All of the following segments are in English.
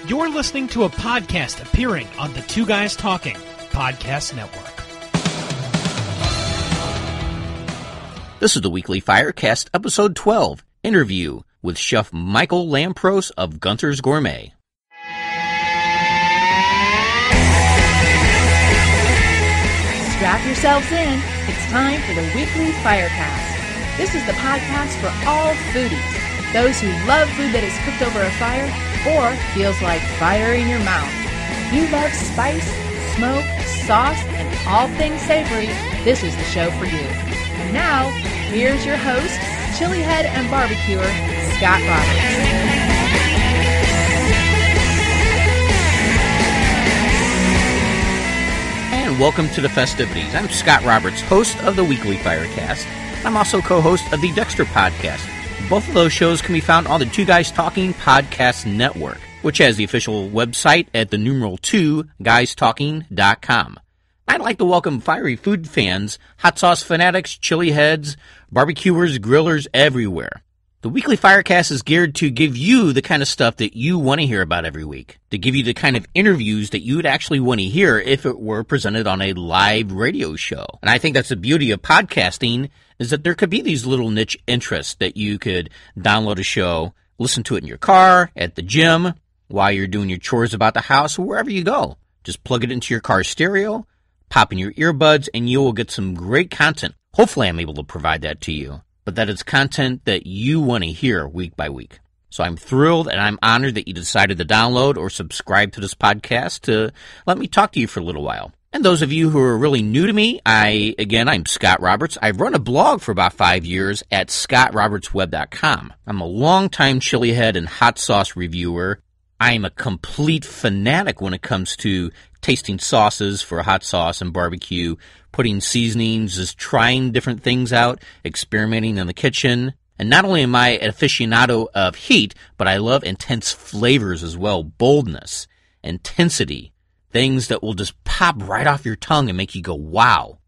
You're listening to a podcast appearing on the Two Guys Talking Podcast Network. This is the weekly Firecast, episode 12, interview with Chef Michael Lampros of Gunther's Gourmet. Strap yourselves in. It's time for the weekly Firecast. This is the podcast for all foodies, those who love food that is cooked over a fire or feels like fire in your mouth. You love spice, smoke, sauce, and all things savory. This is the show for you. And now, here's your host, chili head and barbecuer, Scott Roberts. And welcome to the festivities. I'm Scott Roberts, host of the weekly Firecast. I'm also co-host of the Dexter podcast. Both of those shows can be found on the Two Guys Talking Podcast Network, which has the official website at the numeral 2guystalking.com. I'd like to welcome fiery food fans, hot sauce fanatics, chili heads, barbecuers, grillers everywhere. The weekly Firecast is geared to give you the kind of stuff that you want to hear about every week, to give you the kind of interviews that you would actually want to hear if it were presented on a live radio show. And I think that's the beauty of podcasting, is that there could be these little niche interests that you could download a show, listen to it in your car, at the gym, while you're doing your chores about the house, or wherever you go. Just plug it into your car stereo, pop in your earbuds, and you will get some great content. Hopefully I'm able to provide that to you, but that is content that you want to hear week by week. So I'm thrilled and I'm honored that you decided to download or subscribe to this podcast to let me talk to you for a little while. And those of you who are really new to me, I'm Scott Roberts. I've run a blog for about 5 years at scottrobertsweb.com. I'm a longtime chili head and hot sauce reviewer. I'm a complete fanatic when it comes to tasting sauces for hot sauce and barbecue, putting seasonings, just trying different things out, experimenting in the kitchen. And not only am I an aficionado of heat, but I love intense flavors as well, boldness, intensity, things that will just pop right off your tongue and make you go, wow.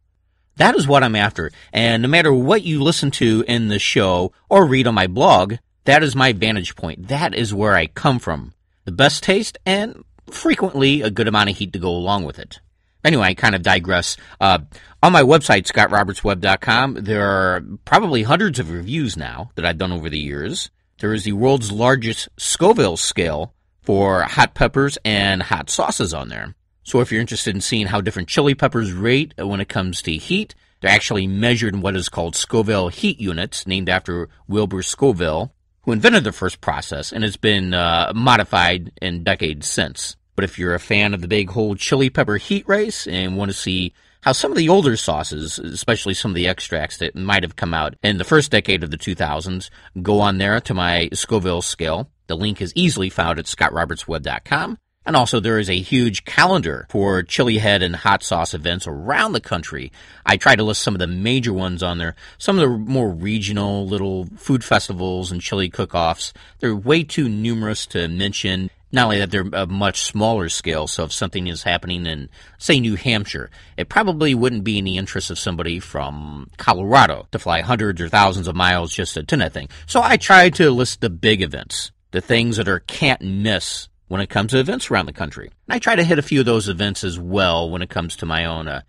That is what I'm after. And no matter what you listen to in the show or read on my blog, that is my vantage point. That is where I come from. The best taste and frequently a good amount of heat to go along with it. Anyway, I kind of digress. On my website, scottrobertsweb.com, there are probably hundreds of reviews now that I've done over the years. There is the world's largest Scoville scale for hot peppers and hot sauces on there. So if you're interested in seeing how different chili peppers rate when it comes to heat, they're actually measured in what is called Scoville heat units, named after Wilbur Scoville, who invented the first process, and it's been modified in decades since. But if you're a fan of the big whole chili pepper heat race and want to see how some of the older sauces, especially some of the extracts that might have come out in the first decade of the 2000s, go on there to my Scoville scale. The link is easily found at scottrobertsweb.com. And also there is a huge calendar for chili head and hot sauce events around the country. I try to list some of the major ones on there. Some of the more regional little food festivals and chili cook-offs, they're way too numerous to mention. Not only that, they're a much smaller scale, so if something is happening in, say, New Hampshire, it probably wouldn't be in the interest of somebody from Colorado to fly hundreds or thousands of miles just to attend that thing. So I try to list the big events, the things that are can't miss when it comes to events around the country. And I try to hit a few of those events as well when it comes to my own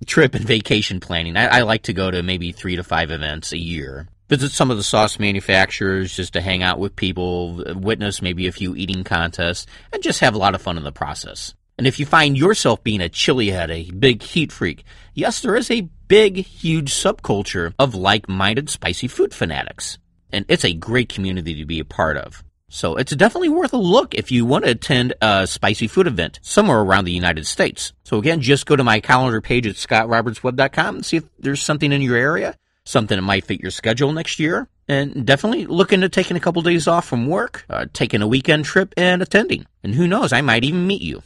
trip and vacation planning. I like to go to maybe 3 to 5 events a year. Visit some of the sauce manufacturers just to hang out with people, witness maybe a few eating contests, and just have a lot of fun in the process. And if you find yourself being a chili head, a big heat freak, yes, there is a big, huge subculture of like-minded spicy food fanatics. And it's a great community to be a part of. So it's definitely worth a look if you want to attend a spicy food event somewhere around the United States. So again, just go to my calendar page at scottrobertsweb.com and see if there's something in your area, something that might fit your schedule next year. And definitely look into taking a couple days off from work, taking a weekend trip and attending. And who knows, I might even meet you.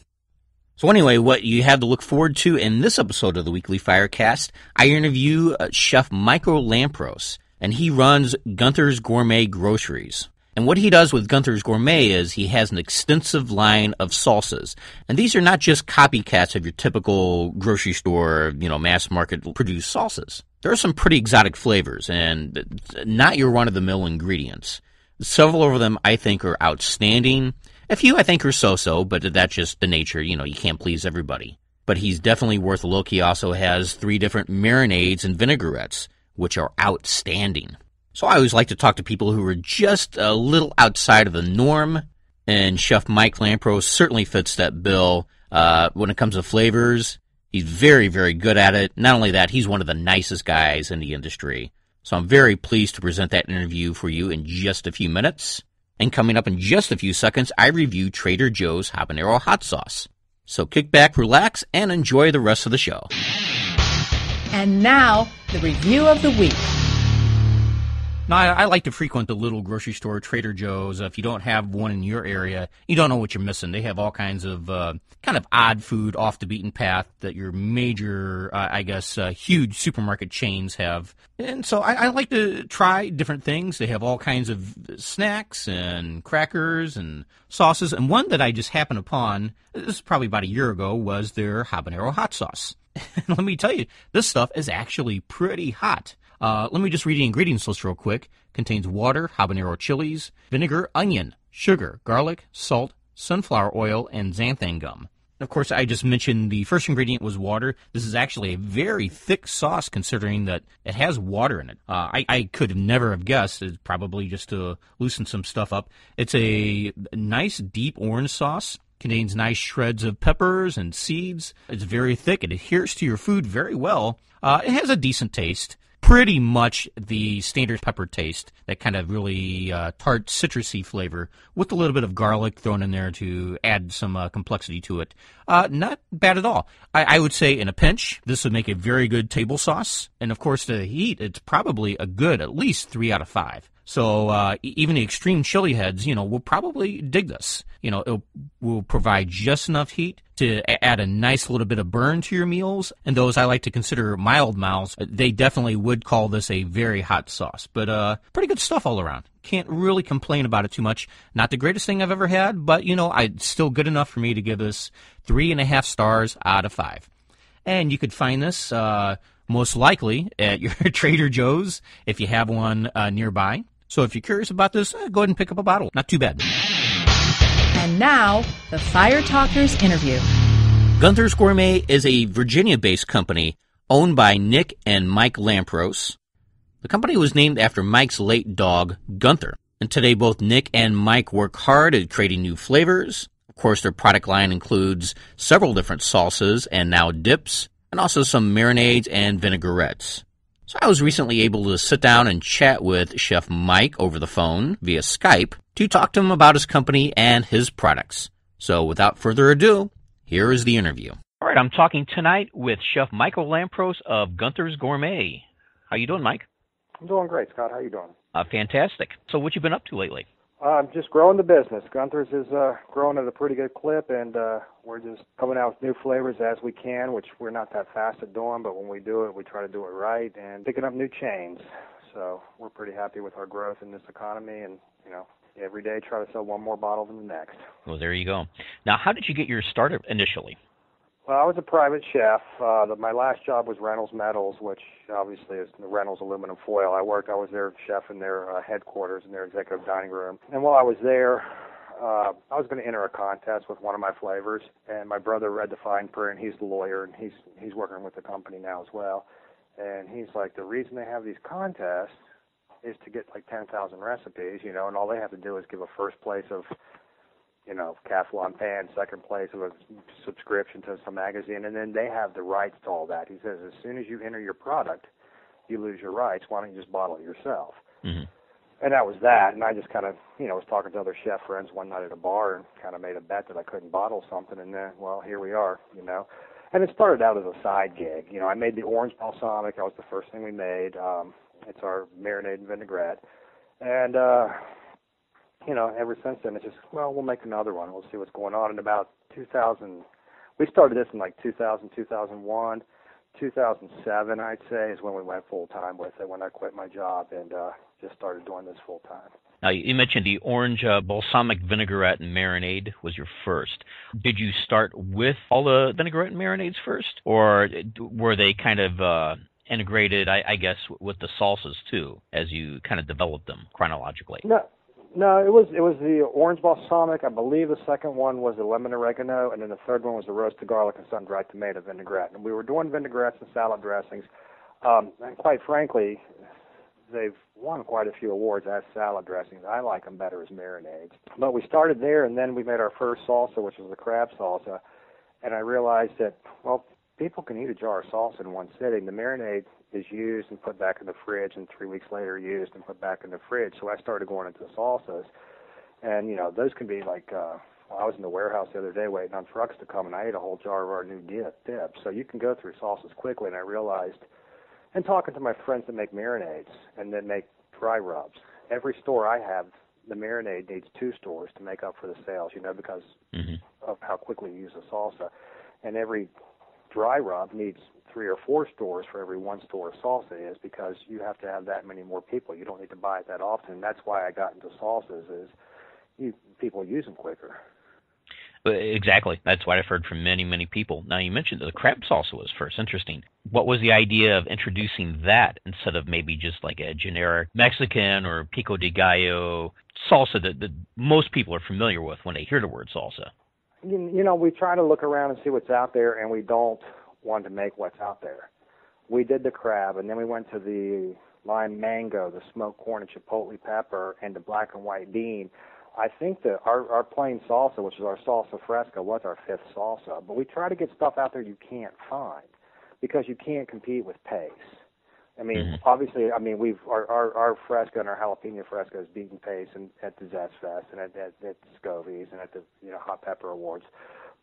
So anyway, what you have to look forward to in this episode of the Weekly Firecast, I interview Chef Michael Lampros, and he runs Gunther's Gourmet Groceries. And what he does with Gunther's Gourmet is he has an extensive line of salsas. And these are not just copycats of your typical grocery store, mass market produced salsas. There are some pretty exotic flavors and not your run-of-the-mill ingredients. Several of them I think are outstanding, A few I think are so-so, but that's just the nature. You can't please everybody. But he's definitely worth a look. He also has 3 different marinades and vinaigrettes, which are outstanding. So I always like to talk to people who are just a little outside of the norm, and Chef Mike Lampros certainly fits that bill. When it comes to flavors, he's very, very good at it. Not only that, he's one of the nicest guys in the industry. So I'm very pleased to present that interview for you in just a few minutes. And coming up in just a few seconds, I review Trader Joe's Habanero hot sauce. So kick back, relax, and enjoy the rest of the show. And now, the review of the week. Now, I like to frequent the little grocery store, Trader Joe's. If you don't have one in your area, you don't know what you're missing. They have all kinds of kind of odd food off the beaten path that your major, huge supermarket chains have. And so I like to try different things. They have all kinds of snacks and crackers and sauces. And one that I just happened upon, this is probably about a year ago, was their Habanero hot sauce. And let me tell you, this stuff is actually pretty hot. Let me just read the ingredients list real quick. Contains water, habanero chilies, vinegar, onion, sugar, garlic, salt, sunflower oil, and xanthan gum. Of course, I just mentioned the first ingredient was water. This is actually a very thick sauce considering that it has water in it. I could never have guessed. It's probably just to loosen some stuff up. It's a nice deep orange sauce. Contains nice shreds of peppers and seeds. It's very thick. It adheres to your food very well. It has a decent taste. Pretty much the standard pepper taste, that kind of really tart, citrusy flavor with a little bit of garlic thrown in there to add some complexity to it. Not bad at all. I would say in a pinch, this would make a very good table sauce. And of course, the heat, it's probably a good at least 3 out of 5. So even the extreme chili heads, will probably dig this. It will provide just enough heat to add a nice little bit of burn to your meals. And those I like to consider mild mouths, they definitely would call this a very hot sauce. But pretty good stuff all around. Can't really complain about it too much. Not the greatest thing I've ever had, but, it's still good enough for me to give this 3.5 stars out of 5. And you could find this most likely at your Trader Joe's if you have one nearby. So if you're curious about this, go ahead and pick up a bottle. Not too bad. And now, the Fire Talkers interview. Gunther's Gourmet is a Virginia-based company owned by Nick and Mike Lampros. The company was named after Mike's late dog, Gunther. And today, both Nick and Mike work hard at creating new flavors. Of course, their product line includes several different salsas and now dips, and also some marinades and vinaigrettes. So I was recently able to sit down and chat with Chef Mike over the phone via Skype to talk to him about his company and his products. So without further ado, here is the interview. All right, I'm talking tonight with Chef Michael Lampros of Gunther's Gourmet. How you doing, Mike? I'm doing great, Scott. How you doing? Fantastic. So what you been up to lately? Just growing the business. Gunther's is growing at a pretty good clip, and we're just coming out with new flavors as we can, which we're not that fast at doing, but when we do it, we try to do it right, and picking up new chains. So we're pretty happy with our growth in this economy, and, every day try to sell one more bottle than the next. Well, there you go. Now, how did you get your start initially? Well, I was a private chef. My last job was Reynolds Metals, which obviously is the Reynolds aluminum foil. I was their chef in their headquarters, in their executive dining room. And while I was there, I was going to enter a contest with one of my flavors. And my brother read the fine print. He's the lawyer, and he's working with the company now as well. And he's like, the reason they have these contests is to get like 10,000 recipes, and all they have to do is give a first place of Calphalon pan, second place of a subscription to some magazine, and then they have the rights to all that. He says, as soon as you enter your product, you lose your rights. Why don't you just bottle it yourself? Mm-hmm. And that was that. And I just kind of, was talking to other chef friends one night at a bar and kind of made a bet that I couldn't bottle something. And then, well, here we are, And it started out as a side gig. I made the orange balsamic. That was the first thing we made. It's our marinade and vinaigrette. And, ever since then, it's just, we'll make another one. We'll see what's going on. In about 2000, we started this in like 2000, 2001. 2007, I'd say, is when we went full-time with it, when I quit my job and just started doing this full-time. Now, you mentioned the orange balsamic vinaigrette and marinade was your first. Did you start with all the vinaigrette and marinades first, or were they kind of integrated, I guess, with the salsas, too, as you kind of developed them chronologically? No, it was the orange balsamic. I believe the second one was the lemon oregano, and then the third one was the roasted garlic and sun-dried tomato vinaigrette. And we were doing vinaigrettes and salad dressings. And quite frankly, they've won quite a few awards as salad dressings. I like them better as marinades. But we started there, and then we made our first salsa, which was the crab salsa. And I realized that, well, people can eat a jar of salsa in one sitting. The marinade is used and put back in the fridge, and 3 weeks later used and put back in the fridge. So I started going into salsas. And, you know, those can be like, I was in the warehouse the other day waiting on trucks to come, and I ate a whole jar of our new dip. So you can go through salsas quickly, and I realized, and talking to my friends that make marinades and that make dry rubs, every store I have, the marinade needs 2 stores to make up for the sales, you know, because of how quickly you use a salsa. And every dry rub needs 3 or 4 stores for every 1 store salsa is, because you have to have that many more people. You don't need to buy it that often. And that's why I got into salsas, is people use them quicker. Exactly. That's what I've heard from many, many people. Now, you mentioned the crab salsa was first. Interesting. What was the idea of introducing that instead of maybe just like a generic Mexican or pico de gallo salsa that most people are familiar with when they hear the word salsa? You know, we try to look around and see what's out there, and we don't want to make what's out there. We did the crab, and then we went to the lime mango, the smoked corn and chipotle pepper, and the black and white bean. I think that our plain salsa, which is our salsa fresca, was our 5th salsa. But we try to get stuff out there you can't find, because you can't compete with pace. I mean, obviously, I mean, our fresca and our jalapeno fresca is beating pace and at the Zest Fest and at Scovie's and at the Hot Pepper Awards.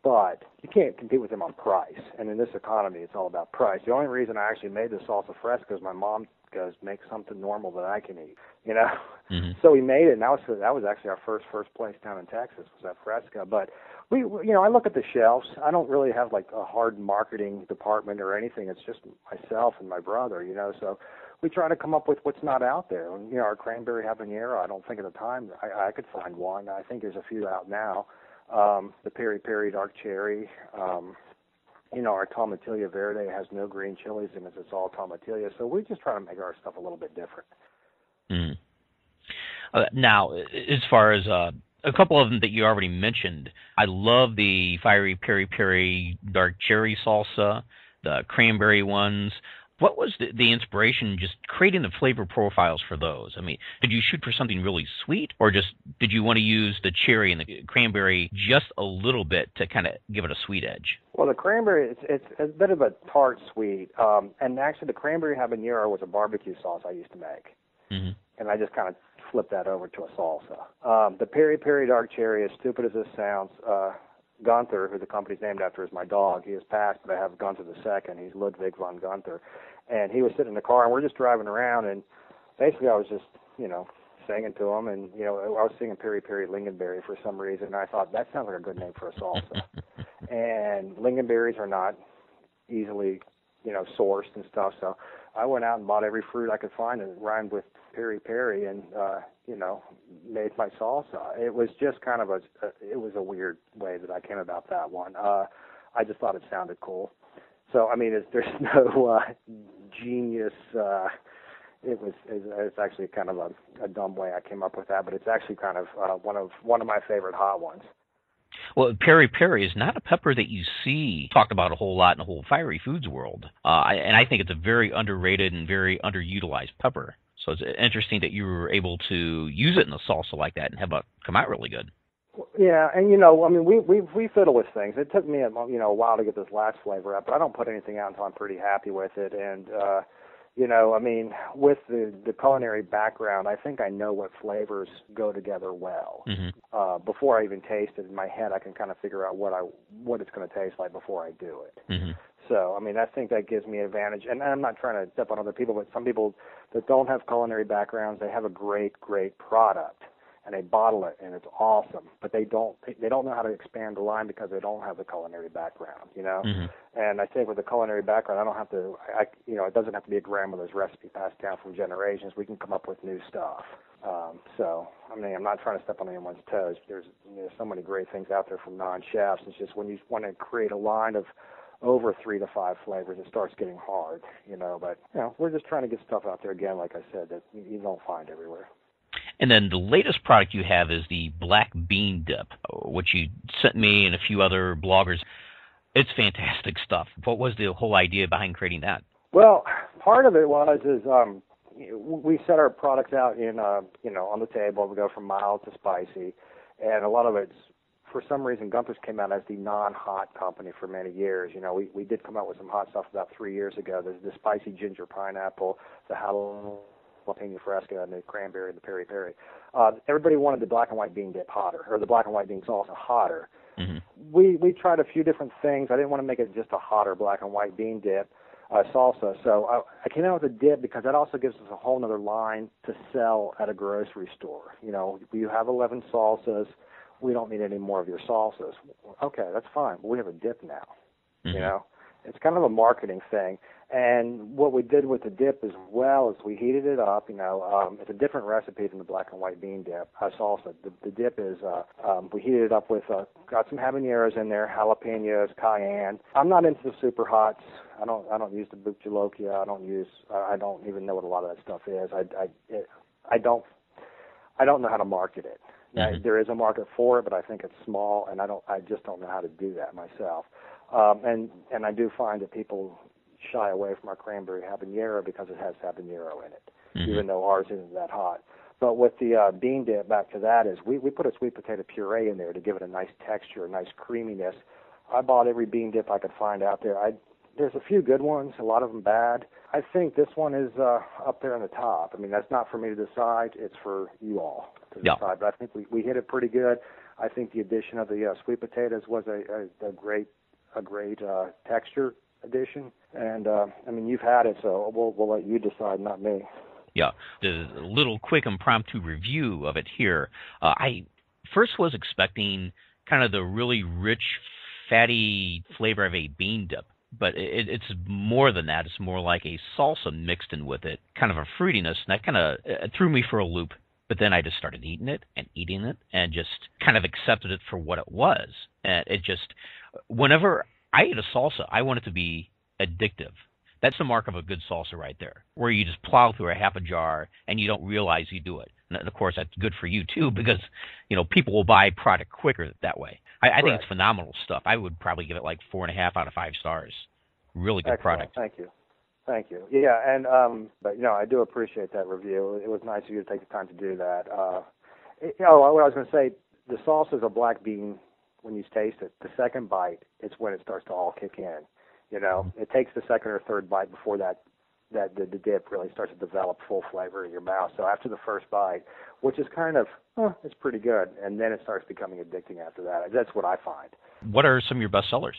But you can't compete with them on price. And in this economy, it's all about price. The only reason I actually made the salsa fresca is my mom goes, make something normal that I can eat, you know? So we made it, and that was actually our first place down in Texas, was that fresca. But we, you know, I look at the shelves. I don't really have like a hard marketing department or anything. It's just myself and my brother, you know. So we try to come up with what's not out there. And, you know, our cranberry habanero, I don't think at the time I could find one. I think there's a few out now. The peri peri dark cherry. You know, our tomatillo verde has no green chilies in it. It's all tomatillo. So we just try to make our stuff a little bit different. Now, as far as a couple of them that you already mentioned, I love the fiery peri peri dark cherry salsa, the cranberry ones. What was the inspiration just creating the flavor profiles for those? I mean, did you shoot for something really sweet, or just did you want to use the cherry and the cranberry just a little bit to kind of give it a sweet edge? Well, the cranberry, it's a bit of a tart sweet. And actually, the cranberry habanero was a barbecue sauce I used to make. And I just kind of flipped that over to a salsa. The peri peri dark cherry, as stupid as this sounds, Gunther, who the company's named after, is my dog. He has passed, but I have Gunther the second. He's Ludwig von Gunther. And he was sitting in the car, and we're just driving around, and basically I was just, you know, singing to him, and, you know, I was singing Peri Peri Lingonberry for some reason, and I thought, that sounds like a good name for a salsa. And lingonberries are not easily, you know, sourced and stuff, so I went out and bought every fruit I could find that rhymed with peri peri and, you know, made my salsa. It was just kind of it was a weird way that I came about that one. I just thought it sounded cool. So, I mean, there's no genius. It's actually kind of a dumb way I came up with that, but it's actually kind of one of my favorite hot ones. Well, peri peri is not a pepper that you see talked about a whole lot in the whole fiery foods world, and I think it's a very underrated and very underutilized pepper. So it's interesting that you were able to use it in a salsa like that and have it come out really good. Yeah, and you know, I mean, we fiddle with things. It took me a while to get this last flavor up, but I don't put anything out until I'm pretty happy with it. And you know, I mean, with the culinary background, I think I know what flavors go together well. Before I even taste it in my head, I can kind of figure out what it's going to taste like before I do it. So, I mean, I think that gives me an advantage. And I'm not trying to step on other people, but some people that don't have culinary backgrounds, they have a great product, and they bottle it, and it's awesome. But they don't know how to expand the line because they don't have the culinary background, you know. And I think with the culinary background, I don't have to. It doesn't have to be a grandmother's recipe passed down from generations. We can come up with new stuff. So, I mean, I'm not trying to step on anyone's toes. There's so many great things out there from non-chefs. It's just when you want to create a line of over 3 to 5 flavors, it starts getting hard, you know. But, you know, we're just trying to get stuff out there, again, like I said, that you don't find everywhere. And then the latest product you have is the black bean dip, which you sent me and a few other bloggers. It's fantastic stuff. What was the whole idea behind creating that? Well, part of it is we set our products out in on the table. We go from mild to spicy, and a lot of it's, for some reason, Gunther's came out as the non-hot company for many years. We did come out with some hot stuff about 3 years ago. There's the spicy ginger pineapple, the jalapeno fresca, and the cranberry and the peri-peri. Everybody wanted the black and white bean dip hotter, or the black and white bean salsa hotter. Mm-hmm. We tried a few different things. I didn't want to make it just a hotter black and white bean dip salsa. So I came out with a dip because that also gives us a whole other line to sell at a grocery store. You have 11 salsas. We don't need any more of your salsas. Okay, that's fine. But we have a dip now. Mm-hmm. It's kind of a marketing thing. And what we did with the dip as well is we heated it up. It's a different recipe than the black and white bean dip salsa. The dip is we heated it up with got some habaneros in there, jalapenos, cayenne. I'm not into the super hots. I don't use the buchalokia. I don't even know what a lot of that stuff is. I don't know how to market it. Mm-hmm. There is a market for it, but I think it's small, and I just don't know how to do that myself. And I do find that people shy away from our cranberry habanero because it has habanero in it, mm-hmm. even though ours isn't that hot. But with the bean dip, back to that, is we put a sweet potato puree in there to give it a nice texture, a nice creaminess. I bought every bean dip I could find out there. There's a few good ones, a lot of them bad. I think this one is up there on the top. I mean, that's not for me to decide. It's for you all to decide. But I think we hit it pretty good. I think the addition of the sweet potatoes was a great texture addition. And, you've had it, so we'll let you decide, not me. Yeah, the little quick impromptu review of it here. I first was expecting kind of the really rich, fatty flavor of a bean dip. But it's more than that. It's more like a salsa mixed in with it, kind of a fruitiness, and that kind of threw me for a loop. But then I just started eating it and just kind of accepted it for what it was. And it just, whenever I eat a salsa, I want it to be addictive. That's the mark of a good salsa right there, where you just plow through a half a jar and you don't realize you do it. And of course, that's good for you too, because people will buy product quicker that way. I think it's phenomenal stuff. I would probably give it like 4.5 out of 5 stars. Really good product. Thank you. Yeah, and but I do appreciate that review. It was nice of you to take the time to do that. What I was going to say, the salsa is a black bean. When you taste it, the second bite, it's when it starts to all kick in. It takes the second or third bite before the dip really starts to develop full flavor in your mouth. So after the first bite, which is kind of, it's pretty good, and then it starts becoming addicting after that. That's what I find. What are some of your best sellers?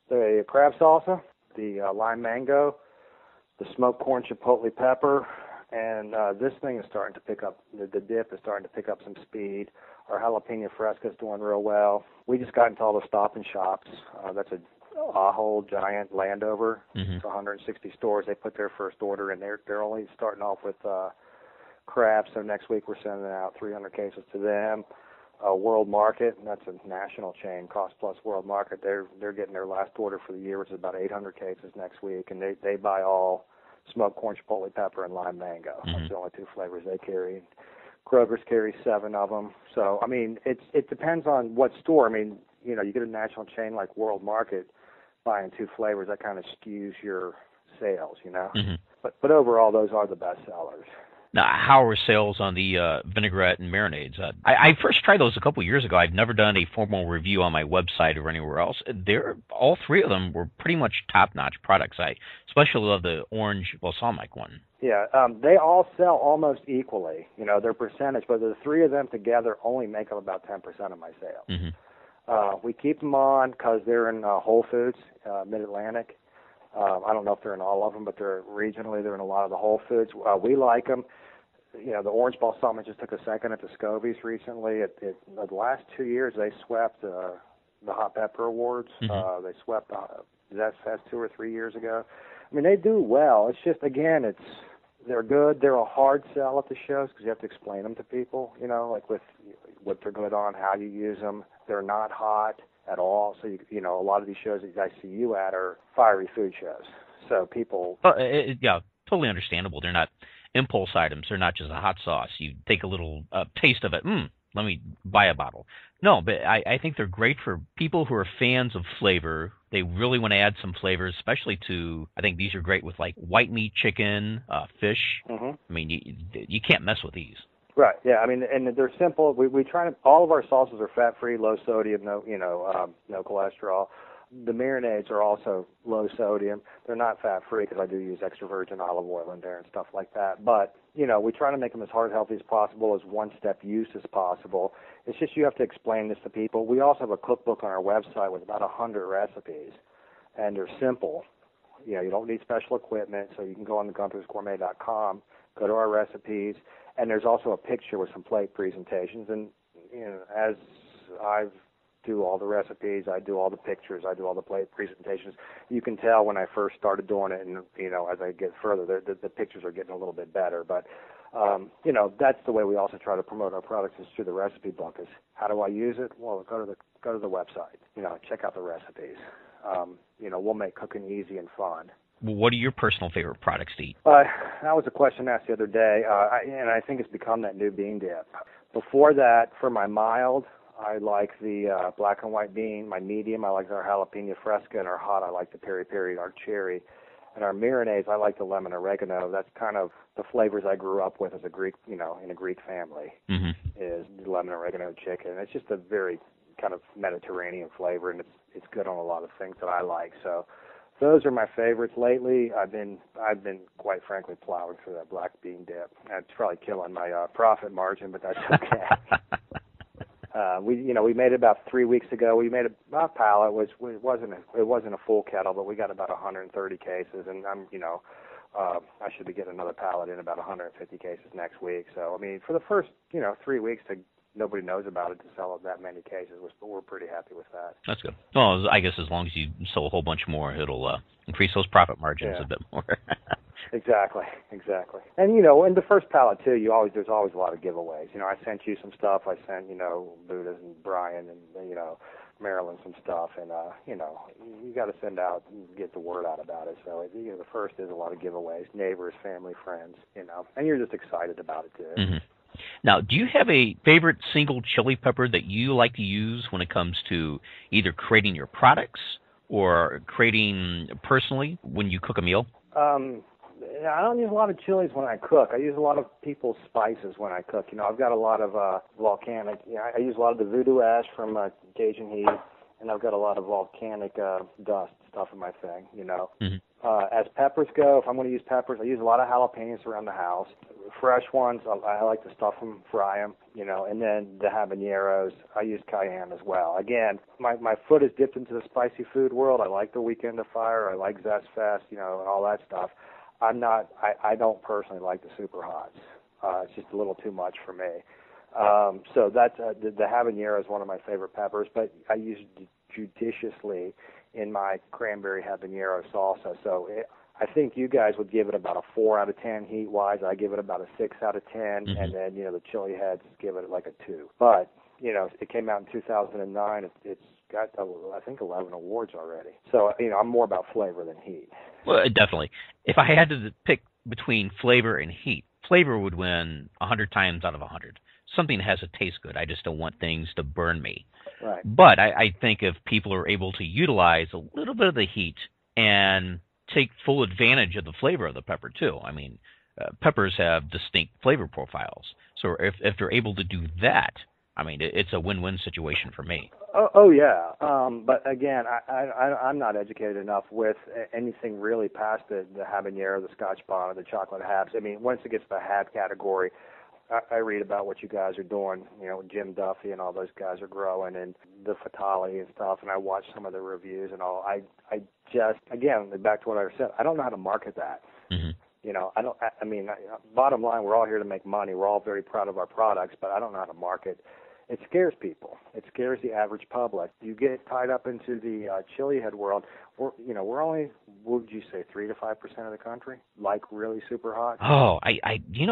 The crab salsa, the lime mango, the smoked corn chipotle pepper, and this thing is starting to pick up, the dip is starting to pick up some speed. Our jalapeno fresca is doing real well. We just got into all the Stop and Shops. That's a whole giant Landover. Mm-hmm. It's 160 stores. They put their first order, and they're only starting off with crab. So next week we're sending out 300 cases to them. World Market, and that's a national chain, Cost Plus World Market. They're getting their last order for the year, which is about 800 cases next week, and they buy all smoked corn chipotle pepper and lime mango. Mm-hmm. That's the only 2 flavors they carry. Kroger's carries 7 of them. So it depends on what store. You get a national chain like World Market buying 2 flavors, that kind of skews your sales, Mm-hmm. But overall, those are the best sellers. Now, how are sales on the vinaigrette and marinades? I first tried those a couple years ago. I've never done a formal review on my website or anywhere else. All 3 of them were pretty much top-notch products. I especially love the orange balsamic one. Yeah, they all sell almost equally, their percentage, but the 3 of them together only make up about 10% of my sales. Mm-hmm. We keep them on because they're in Whole Foods, Mid-Atlantic. I don't know if they're in all of them, but they're in a lot of the Whole Foods. We like them. The orange balsamic just took a second at the Scobies recently. The last 2 years, they swept the hot pepper awards. Mm-hmm. They swept the Zest Fest 2 or 3 years ago. They do well. It's just, again, they're good. They're a hard sell at the shows because you have to explain them to people, like with what they're good on, how you use them. They're not hot at all. So, a lot of these shows that I see you at are fiery food shows. So people... yeah, totally understandable. They're not impulse items. They're not just a hot sauce. You take a little taste of it. Let me buy a bottle. No, but I think they're great for people who are fans of flavor. They really want to add some flavors, especially to, I think these are great with like white meat, chicken, fish. I mean, you can't mess with these. Right. Yeah. I mean, and they're simple. We try to. All of our sauces are fat-free, low sodium, no cholesterol. The marinades are also low sodium. They're not fat-free because I do use extra virgin olive oil in there and stuff like that. But we try to make them as heart healthy as possible, as one-step use as possible. It's just you have to explain this to people. We also have a cookbook on our website with about 100 recipes, and they're simple. You don't need special equipment, so you can go on the Gunther'sGourmet.com, go to our recipes, and there's also a picture with some plate presentations. And as I do all the recipes, I do all the pictures, I do all the plate presentations. You can tell when I first started doing it, and as I get further, the pictures are getting a little bit better. But that's the way we also try to promote our products, is through the recipe book. Is how do I use it? Well, go to the website. Check out the recipes. We'll make cooking easy and fun. What are your personal favorite products to eat? That was a question asked the other day, and I think it's become that new bean dip. Before that, for my mild, I like the black and white bean. My medium, I like our jalapeno fresca, and our hot, I like the peri peri, our cherry. And our marinades, I like the lemon oregano. That's kind of the flavors I grew up with as a Greek, in a Greek family, is the lemon oregano chicken. It's just a very kind of Mediterranean flavor, and it's good on a lot of things that I like. So those are my favorites lately. I've been quite frankly plowing through that black bean dip. It's probably killing my profit margin, but that's okay. We made it about 3 weeks ago. We made a pallet, which it wasn't a full kettle, but we got about 130 cases, and I should be getting another pallet in about 150 cases next week. So I mean, for the first 3 weeks, nobody knows about it, to sell that many cases, we're pretty happy with that. That's good. Well, I guess as long as you sell a whole bunch more, it'll increase those profit margins a bit more. Exactly. And in the first pallet too, there's always a lot of giveaways. I sent you some stuff. I sent Buddha and Brian and Marilyn some stuff, and you got to send out and get the word out about it. So the first is a lot of giveaways, neighbors, family, friends, and you're just excited about it too. Mm-hmm. Now, do you have a favorite single chili pepper that you like to use when it comes to either creating your products or creating personally when you cook a meal? I don't use a lot of chilies when I cook. I use a lot of people's spices when I cook. I've got a lot of volcanic. I use a lot of the voodoo ash from Cajun Heat, and I've got a lot of volcanic dust stuff in my thing. As peppers go, if I'm going to use peppers, I use a lot of jalapenos around the house. Fresh ones, I like to stuff them, fry them, and then the habaneros, I use cayenne as well. Again, my foot is dipped into the spicy food world. I like the Weekend of Fire. I like Zest Fest, and all that stuff. I don't personally like the super hots. It's just a little too much for me. So that's the habanero is one of my favorite peppers, but I use it judiciously in my cranberry habanero salsa. So I think you guys would give it about a 4 out of 10 heat-wise. I give it about a 6 out of 10, and then the chili heads give it like a 2. But it came out in 2009. It's got I think 11 awards already. So I'm more about flavor than heat. Well, definitely. If I had to pick between flavor and heat, flavor would win 100 times out of 100. Something has to taste good. I just don't want things to burn me. Right. But I think if people are able to utilize a little bit of the heat and take full advantage of the flavor of the pepper too. I mean, peppers have distinct flavor profiles. So if they're able to do that, I mean, it's a win-win situation for me. Oh yeah. But again, I'm not educated enough with anything really past the habanero, the Scotch bonnet, the chocolate habs. I mean, once it gets to the hab category, I read about what you guys are doing, Jim Duffy and all those guys are growing, and the Fatali and stuff, and I watch some of the reviews and all. I just, again, back to what I said, I don't know how to market that. Bottom line, we're all here to make money. We're all very proud of our products, but I don't know how to market. It scares people. It scares the average public. You get tied up into the chili head world. We're only, what would you say, 3 to 5% of the country like really super hot. Oh,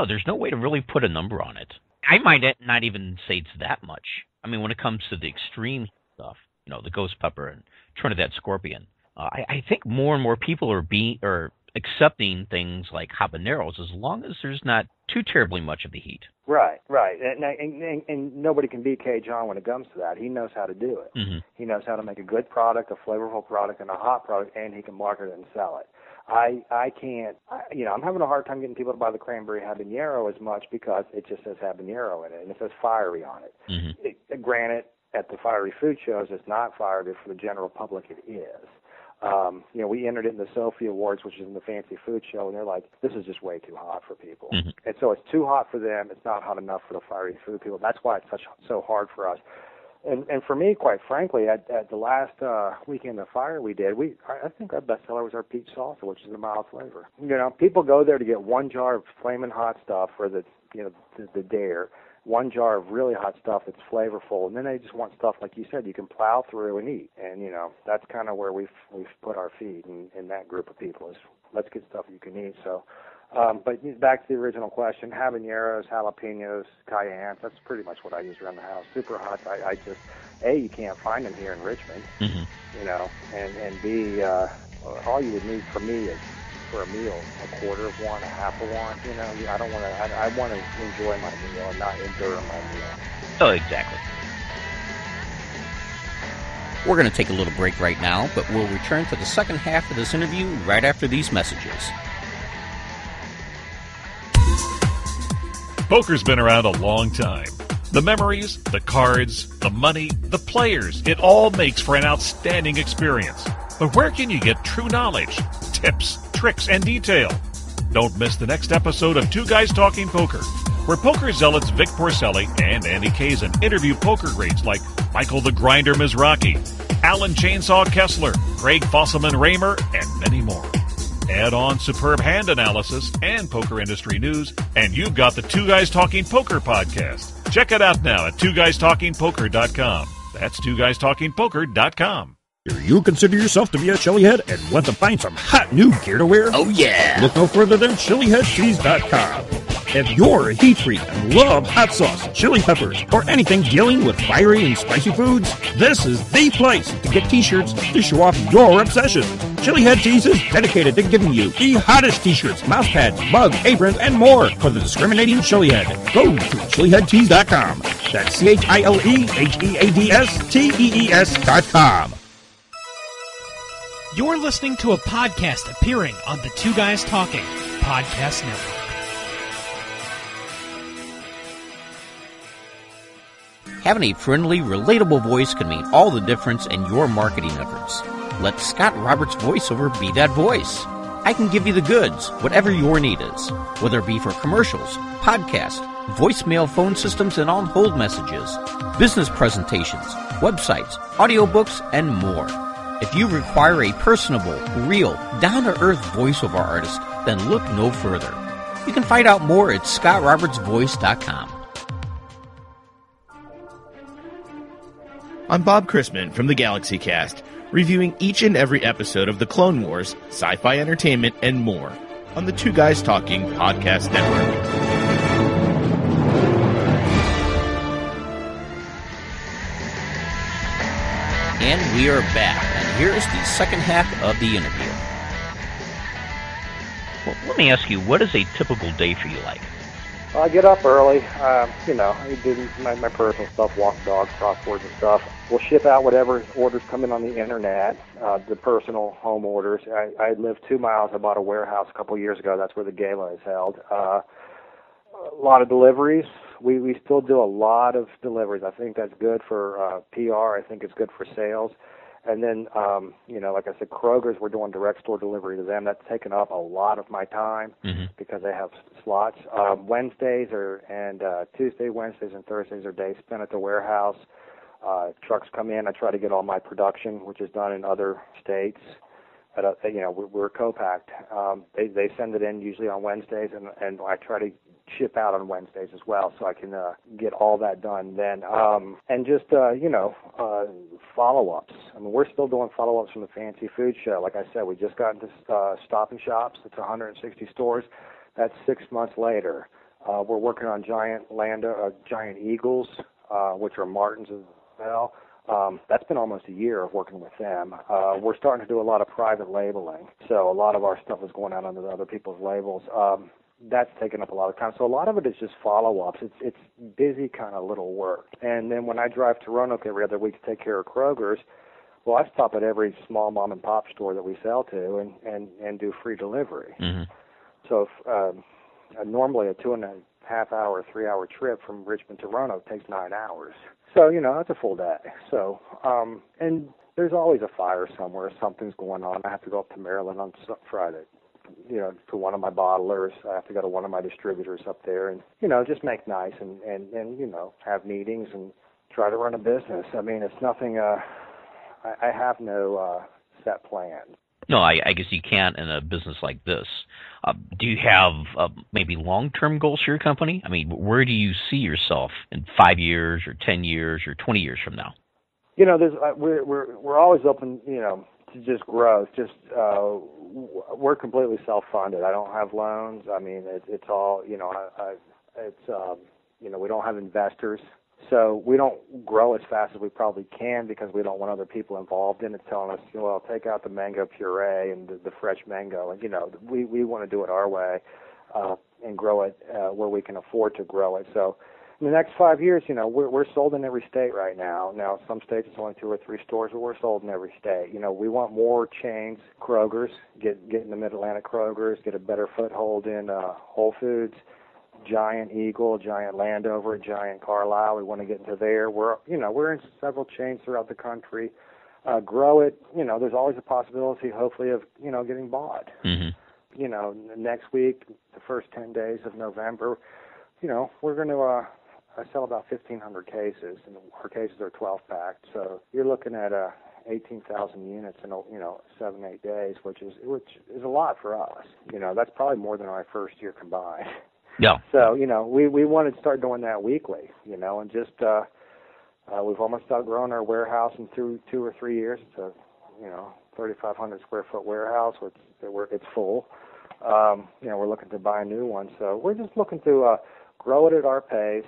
there's no way to really put a number on it. I might not even say it's that much. I mean, when it comes to the extreme stuff, the ghost pepper and Trinidad scorpion, I think more and more people are accepting things like habaneros as long as there's not too terribly much of the heat. Right. And nobody can beat K. John when it comes to that. He knows how to do it. Mm-hmm. He knows how to make a good product, a flavorful product, and a hot product, and he can market it and sell it. I can't, I'm having a hard time getting people to buy the cranberry habanero as much because it just says habanero in it, and it says fiery on it. Mm-hmm. Granted, at the fiery food shows, it's not fiery, but for the general public, it is. We entered it in the Sophie Awards, which is in the fancy food show, and they're like, this is just way too hot for people. Mm-hmm. And so it's too hot for them. It's not hot enough for the fiery food people. That's why it's so hard for us. And for me, quite frankly, at the last weekend of fire we did, I think our best seller was our peach salsa, which is a mild flavor. People go there to get one jar of flaming hot stuff for the dare, one jar of really hot stuff that's flavorful, and then they just want stuff like you said you can plow through and eat. And that's kind of where we've put our feet in that group of people is let's get stuff you can eat. So. But back to the original question, habaneros, jalapenos, cayennes, that's pretty much what I use around the house. Super hot. I just, A, you can't find them here in Richmond, and B, all you would need for me is for a meal, a quarter of one, a half of one. I want to enjoy my meal and not endure my meal. Oh, exactly. We're going to take a little break right now, but we'll return to the second half of this interview right after these messages. Poker's been around a long time. The memories, the cards, the money, the players, it all makes for an outstanding experience. But where can you get true knowledge, tips, tricks, and detail? Don't miss the next episode of Two Guys Talking Poker, where poker zealots Vic Porcelli and Andy Kazin interview poker greats like Michael the Grinder Mizrachi, Alan Chainsaw Kessler, Greg Fosselman Raymer, and many more. Add on superb hand analysis and poker industry news, and you've got the Two Guys Talking Poker podcast. Check it out now at twoguystalkingpoker.com. That's twoguystalkingpoker.com. Do you consider yourself to be a chilihead and want to find some hot new gear to wear? Oh, yeah. Look no further than chiliheadtees.com. If you're a heat freak and love hot sauce, chili peppers, or anything dealing with fiery and spicy foods, this is the place to get t-shirts to show off your obsession. Chilihead Tees is dedicated to giving you the hottest t-shirts, mouse pads, mug, aprons, and more for the discriminating chilihead. Go to chiliheadtees.com. That's chiliheadstees.com. You're listening to a podcast appearing on the Two Guys Talking Podcast Network. Having a friendly, relatable voice can make all the difference in your marketing efforts. Let Scott Roberts' voiceover be that voice. I can give you the goods, whatever your need is, whether it be for commercials, podcasts, voicemail phone systems and on-hold messages, business presentations, websites, audiobooks, and more. If you require a personable, real, down-to-earth voiceover artist, then look no further. You can find out more at scottrobertsvoice.com. I'm Bob Chrisman from the Galaxy Cast, reviewing each and every episode of The Clone Wars, sci-fi entertainment, and more on the Two Guys Talking Podcast Network. And we are back, and here is the second half of the interview. Well, let me ask you, what is a typical day for you like? I get up early, I do my personal stuff, walk the dogs, crosswords and stuff. We'll ship out whatever orders come in on the internet, the personal home orders. I live 2 miles. I bought a warehouse a couple of years ago. That's where the gala is held. A lot of deliveries. We still do a lot of deliveries. I think that's good for PR. I think it's good for sales. And then, like I said, Kroger's, we're doing direct store delivery to them. That's taken up a lot of my time because they have slots. Wednesdays and Wednesdays, and Thursdays are days spent at the warehouse. Trucks come in. I try to get all my production, which is done in other states. We're co-packed. They send it in usually on Wednesdays, and I try to ship out on Wednesdays as well, so I can get all that done then. And just, follow-ups. I mean, we're still doing follow-ups from the fancy food show. Like I said, we just got into Stop and Shops. It's 160 stores. That's 6 months later. We're working on giant eagles, which are martins as well. That's been almost a year of working with them. We're starting to do a lot of private labeling, so a lot of our stuff is going out under other people's labels. That's taken up a lot of time. So a lot of it is just follow-ups. It's busy kind of little work. And then when I drive to Roanoke every other week to take care of Kroger's, well, I stop at every small mom-and-pop store that we sell to and do free delivery. Mm-hmm. So normally a 2.5-hour, 3-hour trip from Richmond to Roanoke takes 9 hours. So, you know, that's a full day. So, and there's always a fire somewhere. Something's going on. I have to go up to Maryland on Friday, you know, to one of my bottlers. I have to go to one of my distributors up there and, you know, just make nice and you know, have meetings and try to run a business. I mean, it's nothing, I have no set plan. No, I guess you can't in a business like this. Do you have maybe long-term goals for your company? I mean, where do you see yourself in 5 years or 10 years or 20 years from now? You know, there's we're always open, you know, to just growth. Just we're completely self-funded. I don't have loans. I mean, it's all, you know, you know, we don't have investors. So we don't grow as fast as we probably can because we don't want other people involved in it telling us, well, take out the mango puree and the fresh mango. And, you know, we want to do it our way and grow it where we can afford to grow it. So in the next 5 years, you know, we're sold in every state right now. Now, some states it's only 2 or 3 stores, but we're sold in every state. You know, we want more chains, Kroger's, get in the Mid-Atlantic Kroger's, get a better foothold in Whole Foods, Giant Eagle, Giant Landover, Giant Carlisle. We want to get into there. We're in several chains throughout the country. Grow it. You know, there's always a possibility, hopefully, of, you know, getting bought. Mm-hmm. You know, next week, the first 10 days of November, you know, we're going to I sell about 1,500 cases, and our cases are 12-packed. So you're looking at 18,000 units in 7-8 days, which is a lot for us. You know, that's probably more than our first year combined. Yeah. So, you know, we wanted to start doing that weekly, you know, and just we've almost outgrown our warehouse in 2 or 3 years. It's a, you know, 3,500 square foot warehouse. It's full. You know, we're looking to buy a new one. So we're just looking to grow it at our pace,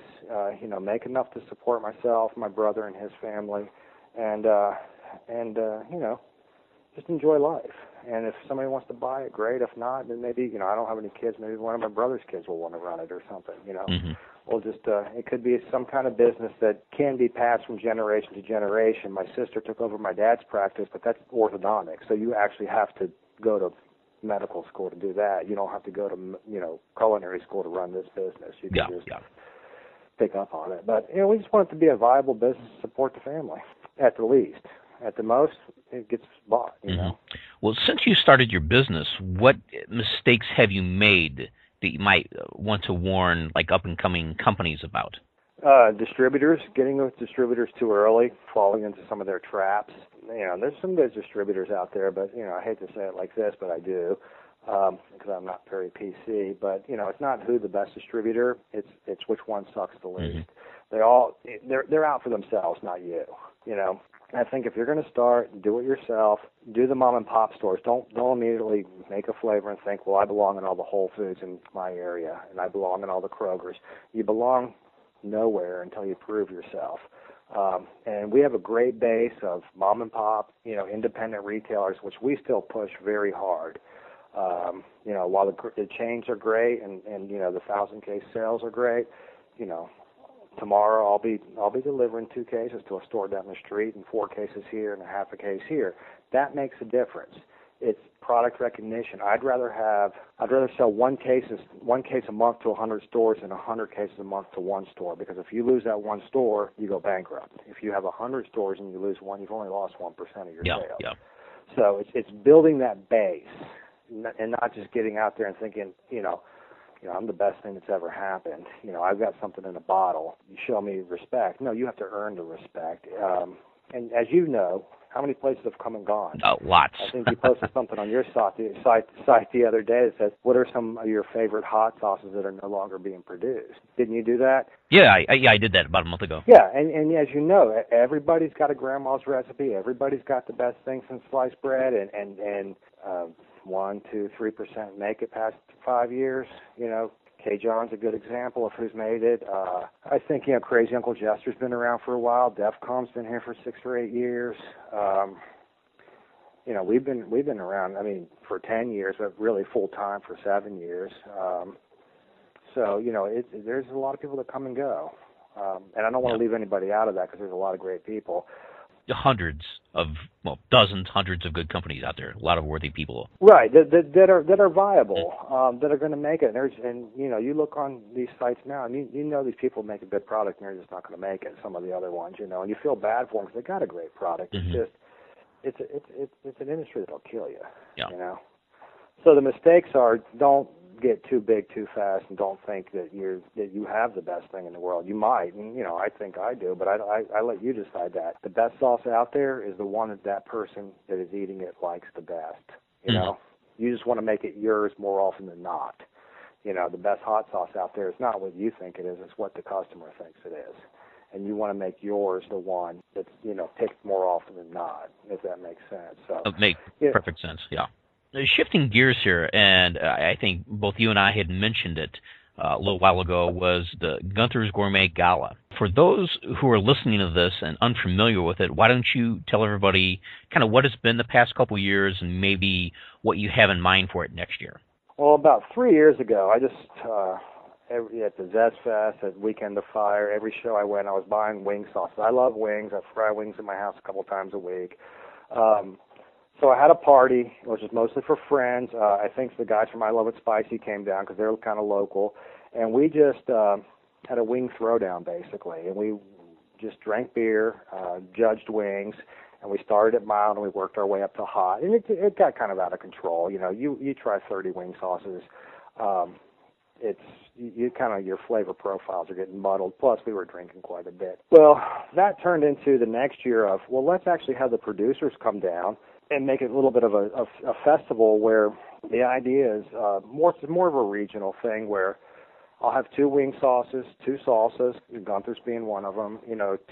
you know, make enough to support myself, my brother, and his family, and you know, just enjoy life. And if somebody wants to buy it, great. If not, then maybe, you know, I don't have any kids. Maybe one of my brother's kids will want to run it or something, you know. Mm-hmm. We'll just, it could be some kind of business that can be passed from generation to generation. My sister took over my dad's practice, but that's orthodontics. So you actually have to go to medical school to do that. You don't have to go to, you know, culinary school to run this business. You can just pick up on it. But, you know, we just want it to be a viable business to support the family, at the least. At the most, it gets bought, you know. Well, since you started your business, what mistakes have you made that you might want to warn, like, up-and-coming companies about? Distributors, getting with distributors too early, falling into some of their traps. You know, there's some good distributors out there, but, you know, I hate to say it like this, but I do, because I'm not very PC. But, you know, it's not who the best distributor, it's which one sucks the least. They're out for themselves, not you, you know. I think if you're going to start, do it yourself. Do the mom and pop stores. Don't immediately make a flavor and think, well, I belong in all the Whole Foods in my area, and I belong in all the Kroger's. You belong nowhere until you prove yourself. And we have a great base of mom and pop, you know, independent retailers, which we still push very hard. You know, while the chains are great and you know, the 1,000-case sales are great, you know, tomorrow I'll be delivering 2 cases to a store down the street and 4 cases here and a half a case here. That makes a difference. It's product recognition. I'd rather sell one case a month to 100 stores than 100 cases a month to one store, because if you lose that one store, you go bankrupt. If you have 100 stores and you lose one, you've only lost 1% of your sales. Yeah. So it's building that base and not just getting out there and thinking, you know, I'm the best thing that's ever happened. You know, I've got something in a bottle. You show me respect. No, you have to earn the respect. And as you know, how many places have come and gone? Lots. I think you posted something on your site the other day that says, what are some of your favorite hot sauces that are no longer being produced? Didn't you do that? Yeah, I did that about a month ago. Yeah, and as you know, everybody's got a grandma's recipe. Everybody's got the best thing since sliced bread, and 1%, 2%, 3% make it past 5 years. You know, John's a good example of who's made it. I think, Crazy Uncle Jester's been around for a while. DEFCON's been here for 6 or 8 years. We've been around, for 10 years, but really full-time for 7 years. There's a lot of people that come and go. And I don't want to leave anybody out of that because there's a lot of great people. Dozens, hundreds of good companies out there. A lot of worthy people. Right, that are viable, that are going to make it. You look on these sites now, and you know these people make a good product, and they're just not going to make it. Some of the other ones, and you feel bad for them because they got a great product. Mm-hmm. It's an industry that'll kill you. Yeah. So the mistakes are, don't get too big too fast, and don't think that you have the best thing in the world. You might, and I think I do, but I let you decide that. The best sauce out there is the one that person that is eating it likes the best. You just want to make it yours more often than not. The best hot sauce out there is not what you think it is; it's what the customer thinks it is. And you want to make yours the one that's picked more often than not, if that makes sense. So it makes perfect sense. Yeah. Shifting gears here, and I think both you and I had mentioned it a little while ago, was the Gunther's Gourmet Gala. For those who are listening to this and unfamiliar with it, why don't you tell everybody kind of what it's been the past couple of years and maybe what you have in mind for it next year? Well, about 3 years ago, I just, at the Zest Fest, at Weekend of Fire, every show I went, I was buying wing sauces. I love wings. I fry wings in my house a couple times a week. So I had a party, which was mostly for friends. I think the guys from I Love It Spicy came down because they're kind of local. And we just had a wing throwdown, basically. And we just drank beer, judged wings, and we started at mild and we worked our way up to hot. And it got kind of out of control. You try 30 wing sauces. Your flavor profiles are getting muddled. Plus, we were drinking quite a bit. Well, that turned into the next year of, let's actually have the producers come down and make it a little bit of a festival where the idea is more of a regional thing where I'll have 2 wing sauces, 2 salsas, Gunther's being one of them,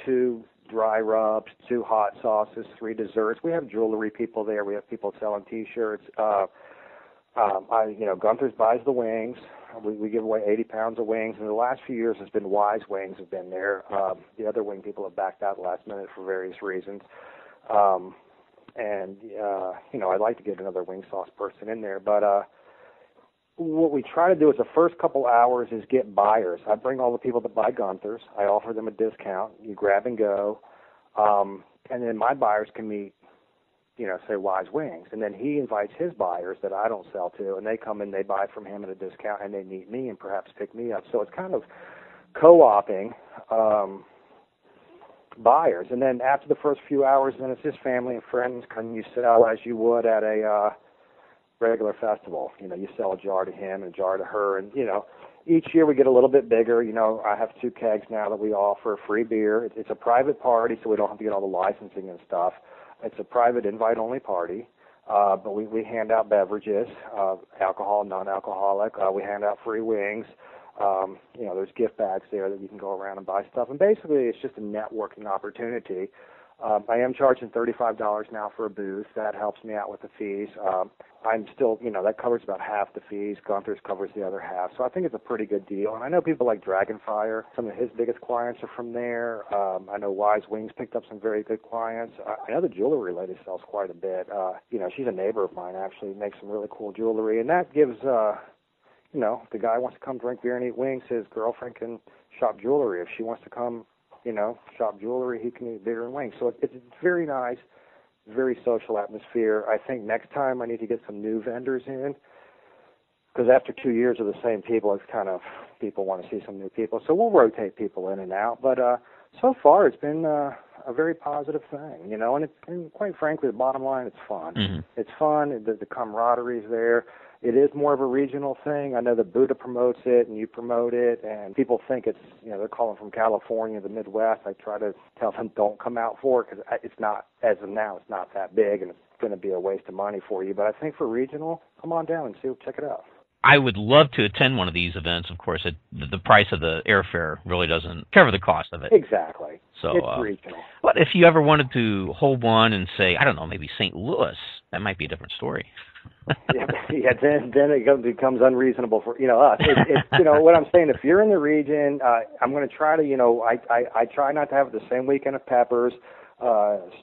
2 dry rubs, 2 hot sauces, 3 desserts. We have jewelry people there. We have people selling T-shirts. Gunther's buys the wings. We give away 80 pounds of wings. And the last few years has been Wise Wings have been there. The other wing people have backed out last minute for various reasons. I'd like to get another wing sauce person in there. But what we try to do is the first couple hours is get buyers. I bring all the people that buy Gunther's. I offer them a discount. You grab and go. And then my buyers can meet, say Wise Wings. And then he invites his buyers that I don't sell to, and they come and they buy from him at a discount, and they meet me and perhaps pick me up. So it's kind of co-oping buyers. And then after the first few hours, then it's just family and friends. Can you sell as you would at a regular festival? You sell a jar to him and a jar to her. And, each year we get a little bit bigger. I have 2 kegs now that we offer free beer. It's a private party, so we don't have to get all the licensing and stuff. It's a private invite-only party. But we hand out beverages, alcohol, non-alcoholic. We hand out free wings. There's gift bags there that you can go around and buy stuff. And basically, it's just a networking opportunity. I am charging $35 now for a booth. That helps me out with the fees. I'm still, that covers about half the fees. Gunther's covers the other half. So I think it's a pretty good deal. And I know people like Dragonfire. Some of his biggest clients are from there. I know Wise Wings picked up some very good clients. I know the jewelry lady sells quite a bit. She's a neighbor of mine, actually, makes some really cool jewelry. And that gives... the guy wants to come drink beer and eat wings, his girlfriend can shop jewelry. If she wants to come, shop jewelry, he can eat beer and wings. So it's very nice, very social atmosphere. I think next time I need to get some new vendors in, because after 2 years of the same people, it's kind of, people want to see some new people. So we'll rotate people in and out. But so far it's been a very positive thing, and quite frankly, the bottom line, it's fun. Mm-hmm. It's fun. The camaraderie is there. It is more of a regional thing. I know that Buddha promotes it and you promote it, and people think it's, they're calling from California, the Midwest. I try to tell them don't come out for it because it's not, as of now, it's not that big and it's going to be a waste of money for you. But I think for regional, come on down and check it out. I would love to attend one of these events. Of course, the price of the airfare really doesn't cover the cost of it. Exactly. So, it's regional. But if you ever wanted to hold one and say, I don't know, maybe St. Louis, that might be a different story. Then it becomes unreasonable for us. It's what I'm saying. If you're in the region, I'm going to try to I try not to have it the same weekend of Peppers.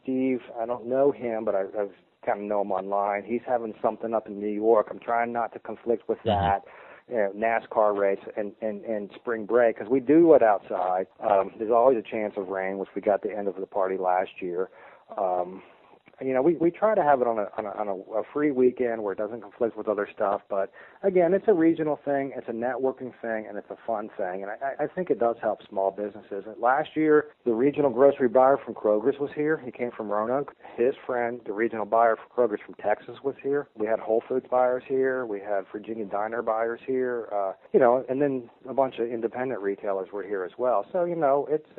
Steve, I don't know him, but I've kind of know him online. He's having something up in New York. I'm trying not to conflict with that. NASCAR race and spring break, because we do it outside. There's always a chance of rain, which we got the end of the party last year. We try to have it on a free weekend where it doesn't conflict with other stuff. But again, it's a regional thing, it's a networking thing, and it's a fun thing. And I think it does help small businesses. Last year, the regional grocery buyer from Kroger's was here. He came from Roanoke. His friend, the regional buyer from Kroger's from Texas, was here. We had Whole Foods buyers here. We had Virginia Diner buyers here. And then a bunch of independent retailers were here as well. So it's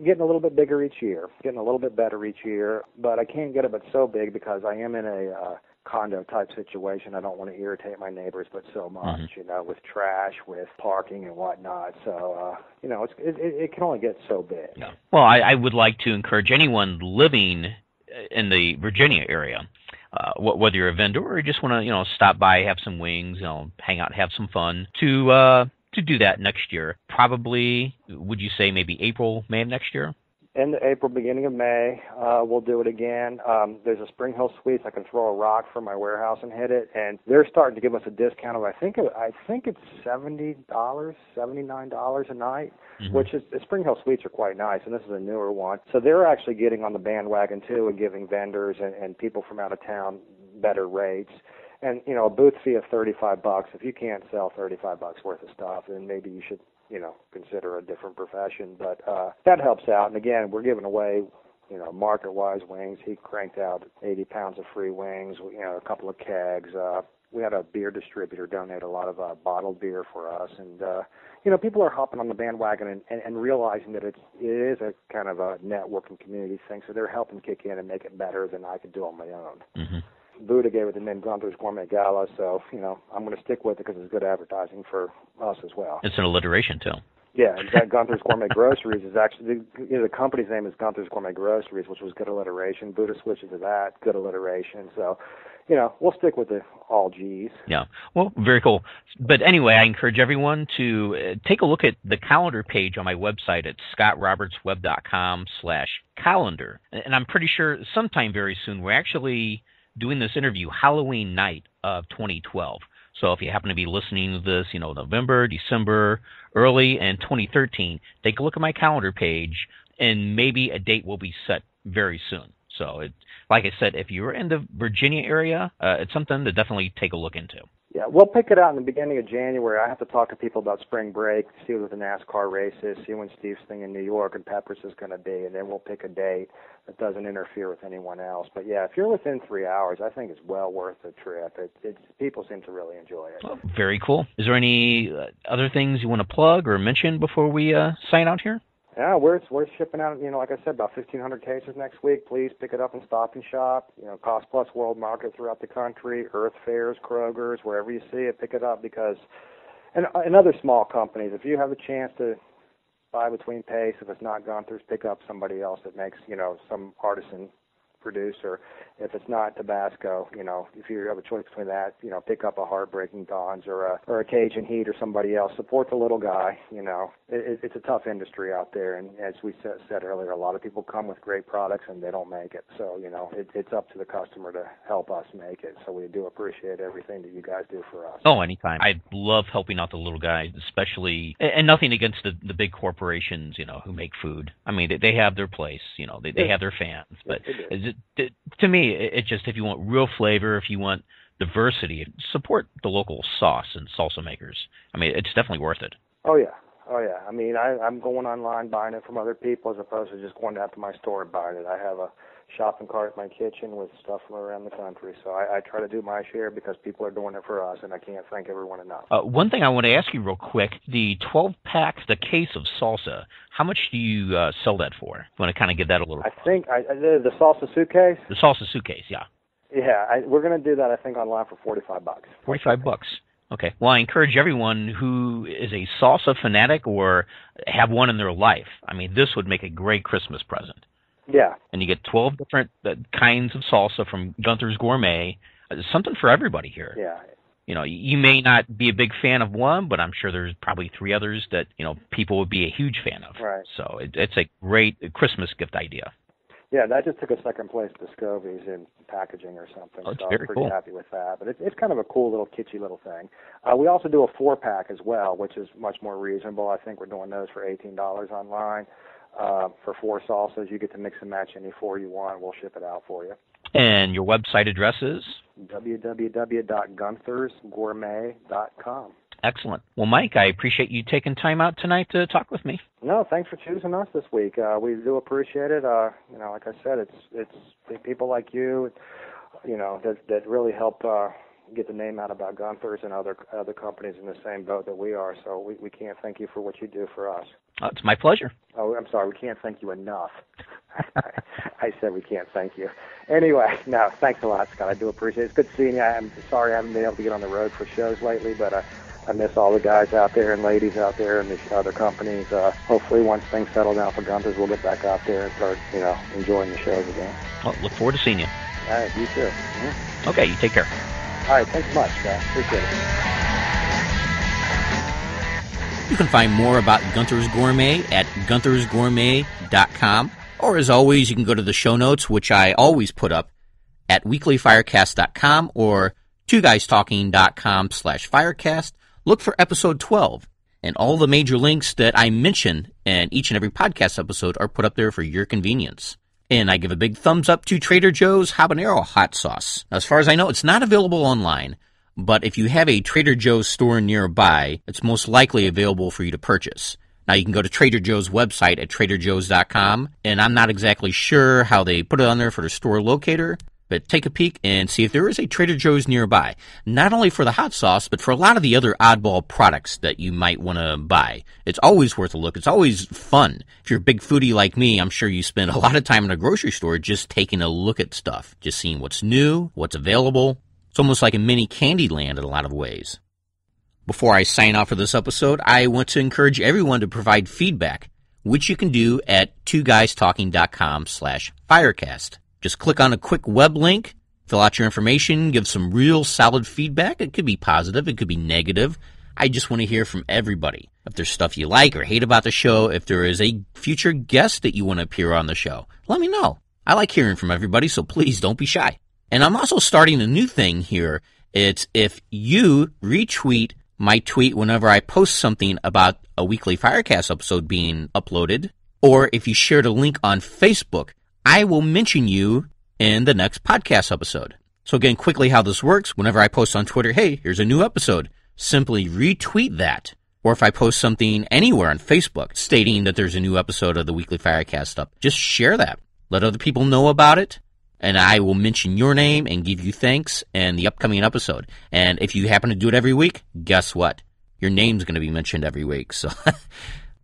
getting a little bit bigger each year, getting a little bit better each year, but I can't get it but so big because I am in a condo type situation. I don't want to irritate my neighbors, but so much, with trash, with parking and whatnot. So, it can only get so big. Yeah. Well, I would like to encourage anyone living in the Virginia area, whether you're a vendor or you just want to, stop by, have some wings, hang out, have some fun, to do that next year. Probably, would you say maybe April, May of next year? End of April, beginning of May, we'll do it again. There's a Spring Hill Suites. I can throw a rock from my warehouse and hit it, and they're starting to give us a discount of I think it's $70, $79 a night, which is the Spring Hill Suites are quite nice, and this is a newer one. So they're actually getting on the bandwagon too and giving vendors and people from out of town better rates. And, a booth fee of $35. If you can't sell $35 worth of stuff, then maybe you should, consider a different profession. But that helps out. And, again, we're giving away, market-wise wings. He cranked out 80 pounds of free wings, a couple of kegs. We had a beer distributor donate a lot of bottled beer for us. And, people are hopping on the bandwagon and realizing that it is a kind of a networking community thing. So they're helping kick in and make it better than I could do on my own. Mm-hmm. Buddha gave it the name Gunther's Gourmet Gala, so, I'm going to stick with it because it's good advertising for us as well. It's an alliteration, too. Yeah, exactly. Gunther's Gourmet Groceries is actually, the company's name is Gunther's Gourmet Groceries, which was good alliteration. Buddha switches to that, good alliteration. So, we'll stick with the all G's. Yeah, well, very cool. But anyway, I encourage everyone to take a look at the calendar page on my website at scottrobertsweb.com/calendar. And I'm pretty sure sometime very soon we're actually doing this interview Halloween night of 2012. So if you happen to be listening to this, November, December, early in 2013, take a look at my calendar page, and maybe a date will be set very soon. So, like I said, if you're in the Virginia area, it's something to definitely take a look into. Yeah, we'll pick it out in the beginning of January. I have to talk to people about spring break, see what the NASCAR race is, see when Steve's thing in New York and Peppers is going to be, and then we'll pick a date that doesn't interfere with anyone else. But, yeah, if you're within 3 hours, I think it's well worth the trip. People seem to really enjoy it. Well, very cool. Is there any other things you want to plug or mention before we sign out here? Yeah, we're shipping out, like I said, about 1,500 cases next week. Please pick it up in Stop and Shop, Cost Plus World Market throughout the country, Earth Fairs, Kroger's, wherever you see it, pick it up because, and other small companies, if you have a chance to buy between Pace, if it's not Gunther's, pick up somebody else that makes, some artisan producer. If it's not Tabasco, if you have a choice between that, pick up a Heartbreaking Dawn's or a Cajun Heat or somebody else. Support the little guy. It's a tough industry out there, and as we said earlier, a lot of people come with great products and they don't make it. So it's up to the customer to help us make it. So we do appreciate everything that you guys do for us. Oh, anytime. I love helping out the little guy, especially, and nothing against the big corporations, who make food. I mean, they have their place. They have their fans, but to me, it's just if you want real flavor, if you want diversity, support the local sauce and salsa makers. I mean, it's definitely worth it. Oh, yeah. I mean, I'm going online buying it from other people as opposed to just going out to my store and buying it. I have a shopping cart in my kitchen with stuff from around the country. So I try to do my share because people are doing it for us, and I can't thank everyone enough. One thing I want to ask you real quick, the 12-pack, the case of salsa, how much do you sell that for? You want to kind of give that a little... I think the salsa suitcase? The salsa suitcase, yeah. Yeah, we're going to do that, I think, online for $45. $45. Okay. Well, I encourage everyone who is a salsa fanatic or have one in their life. I mean, this would make a great Christmas present. Yeah. And you get 12 different kinds of salsa from Gunther's Gourmet. Something for everybody here. Yeah. You know, you may not be a big fan of one, but I'm sure there's probably 3 others that, you know, people would be a huge fan of. Right. So it's a great Christmas gift idea. Yeah, that just took a second place to Scovie's in packaging or something. Oh, it's so very I'm pretty cool. happy with that. But it's kind of a cool little kitschy little thing. We also do a 4-pack as well, which is much more reasonable. I think we're doing those for $18 online. For 4 salsas, you get to mix and match any 4 you want. We'll ship it out for you. And your website address is? www.gunthersgourmet.com. Excellent. Well, Mike, I appreciate you taking time out tonight to talk with me. No, thanks for choosing us this week. We do appreciate it. You know, like I said, it's people like you, you know, that really help get the name out about Gunther's and other companies in the same boat that we are. So we can't thank you for what you do for us. It's my pleasure. Oh, I'm sorry. We can't thank you enough. I said we can't thank you. Anyway, no, thanks a lot, Scott. I do appreciate it. It's good seeing you. I'm sorry I haven't been able to get on the road for shows lately, but I miss all the guys out there and ladies out there and the other companies. Hopefully, once things settle down for Gunther's, we'll get back out there and start, you know, enjoying the shows again. Well, look forward to seeing you. All right, you too. Mm-hmm. Okay, you take care. All right, thanks much, Scott. Appreciate it. You can find more about Gunther's Gourmet at gunthersgourmet.com. Or, as always, you can go to the show notes, which I always put up at weeklyfirecast.com or twoguystalking.com/firecast. Look for episode 12. And all the major links that I mention in each and every podcast episode are put up there for your convenience. And I give a big thumbs up to Trader Joe's Habanero hot sauce. Now, as far as I know, it's not available online, but if you have a Trader Joe's store nearby, it's most likely available for you to purchase. Now, you can go to Trader Joe's website at traderjoes.com, and I'm not exactly sure how they put it on there for the store locator, but take a peek and see if there is a Trader Joe's nearby, not only for the hot sauce, but for a lot of the other oddball products that you might want to buy. It's always worth a look. It's always fun. If you're a big foodie like me, I'm sure you spend a lot of time in a grocery store just taking a look at stuff, just seeing what's new, what's available. It's almost like a mini Candyland in a lot of ways. Before I sign off for this episode, I want to encourage everyone to provide feedback, which you can do at twoguystalking.com/firecast. Just click on a quick web link, fill out your information, give some real solid feedback. It could be positive, it could be negative. I just want to hear from everybody. If there's stuff you like or hate about the show, if there is a future guest that you want to appear on the show, let me know. I like hearing from everybody, so please don't be shy. And I'm also starting a new thing here. It's if you retweet my tweet whenever I post something about a weekly Firecast episode being uploaded, or if you share the link on Facebook, I will mention you in the next podcast episode. So again, quickly how this works, whenever I post on Twitter, hey, here's a new episode, simply retweet that. Or if I post something anywhere on Facebook stating that there's a new episode of the weekly Firecast up, just share that. Let other people know about it, and I will mention your name and give you thanks in the upcoming episode. And if you happen to do it every week, guess what? Your name's going to be mentioned every week. So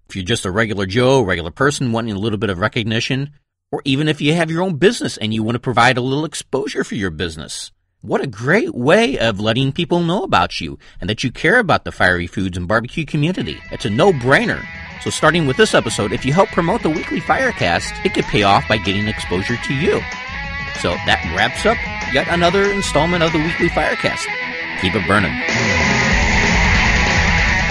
if you're just a regular Joe, regular person wanting a little bit of recognition, or even if you have your own business and you want to provide a little exposure for your business, what a great way of letting people know about you and that you care about the fiery foods and barbecue community. It's a no-brainer. So starting with this episode, if you help promote the weekly Firecast, it could pay off by getting exposure to you. So that wraps up yet another installment of the weekly Firecast. Keep it burning.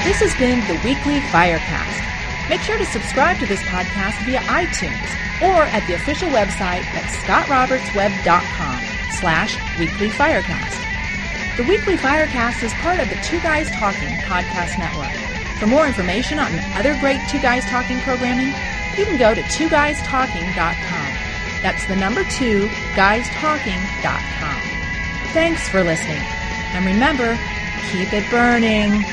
This has been the Weekly Firecast. Make sure to subscribe to this podcast via iTunes or at the official website at scottrobertsweb.com/weeklyfirecast. The Weekly Firecast is part of the Two Guys Talking podcast network. For more information on other great Two Guys Talking programming, you can go to twoguystalking.com. That's the number 2, guystalking.com. Thanks for listening. And remember, keep it burning.